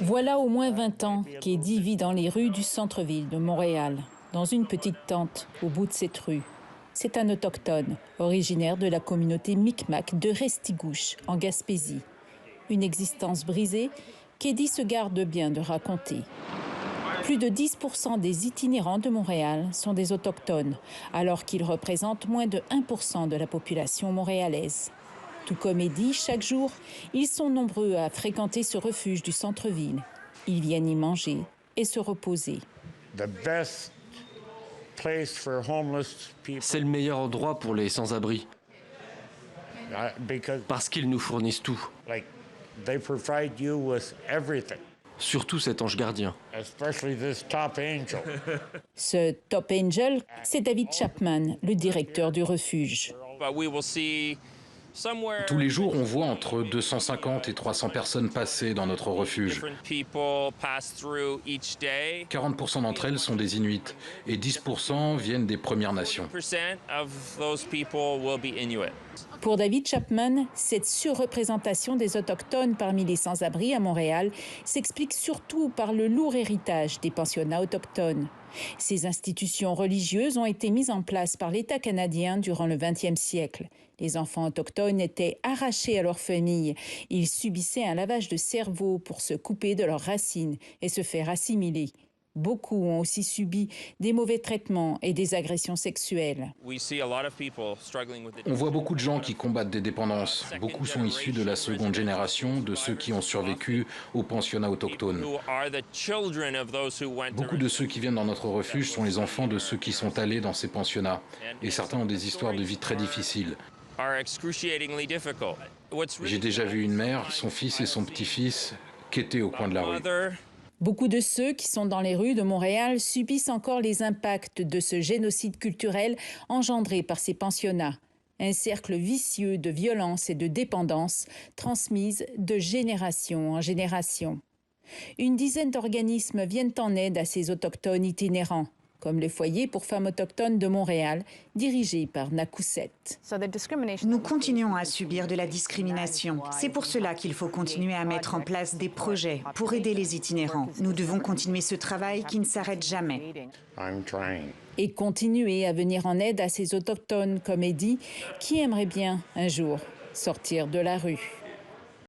Voilà au moins 20 ans qu'Eddie vit dans les rues du centre-ville de Montréal, dans une petite tente au bout de cette rue. C'est un autochtone, originaire de la communauté Micmac de Restigouche, en Gaspésie. Une existence brisée qu'Eddie se garde bien de raconter. Plus de 10% des itinérants de Montréal sont des autochtones, alors qu'ils représentent moins de 1% de la population montréalaise. Tout comme Eddie, chaque jour, ils sont nombreux à fréquenter ce refuge du centre-ville. Ils viennent y manger et se reposer. C'est le meilleur endroit pour les sans-abri, parce qu'ils nous fournissent tout. Surtout cet ange gardien. Ce Top Angel, c'est David Chapman, le directeur du refuge. Tous les jours, on voit entre 250 et 300 personnes passer dans notre refuge. 40% d'entre elles sont des Inuits et 10% viennent des Premières Nations. Pour David Chapman, cette surreprésentation des Autochtones parmi les sans-abri à Montréal s'explique surtout par le lourd héritage des pensionnats autochtones. Ces institutions religieuses ont été mises en place par l'État canadien durant le 20e siècle. Les enfants autochtones étaient arrachés à leur famille. Ils subissaient un lavage de cerveau pour se couper de leurs racines et se faire assimiler. Beaucoup ont aussi subi des mauvais traitements et des agressions sexuelles. On voit beaucoup de gens qui combattent des dépendances. Beaucoup sont issus de la seconde génération, de ceux qui ont survécu aux pensionnats autochtones. Beaucoup de ceux qui viennent dans notre refuge sont les enfants de ceux qui sont allés dans ces pensionnats. Et certains ont des histoires de vie très difficiles. J'ai déjà vu une mère, son fils et son petit-fils quêter au coin de la rue. Beaucoup de ceux qui sont dans les rues de Montréal subissent encore les impacts de ce génocide culturel engendré par ces pensionnats. Un cercle vicieux de violence et de dépendance transmise de génération en génération. Une dizaine d'organismes viennent en aide à ces autochtones itinérants, comme le Foyer pour femmes autochtones de Montréal, dirigé par Nakouset. Nous continuons à subir de la discrimination. C'est pour cela qu'il faut continuer à mettre en place des projets pour aider les itinérants. Nous devons continuer ce travail qui ne s'arrête jamais. Et continuer à venir en aide à ces autochtones comme Eddie, qui aimerait bien un jour sortir de la rue.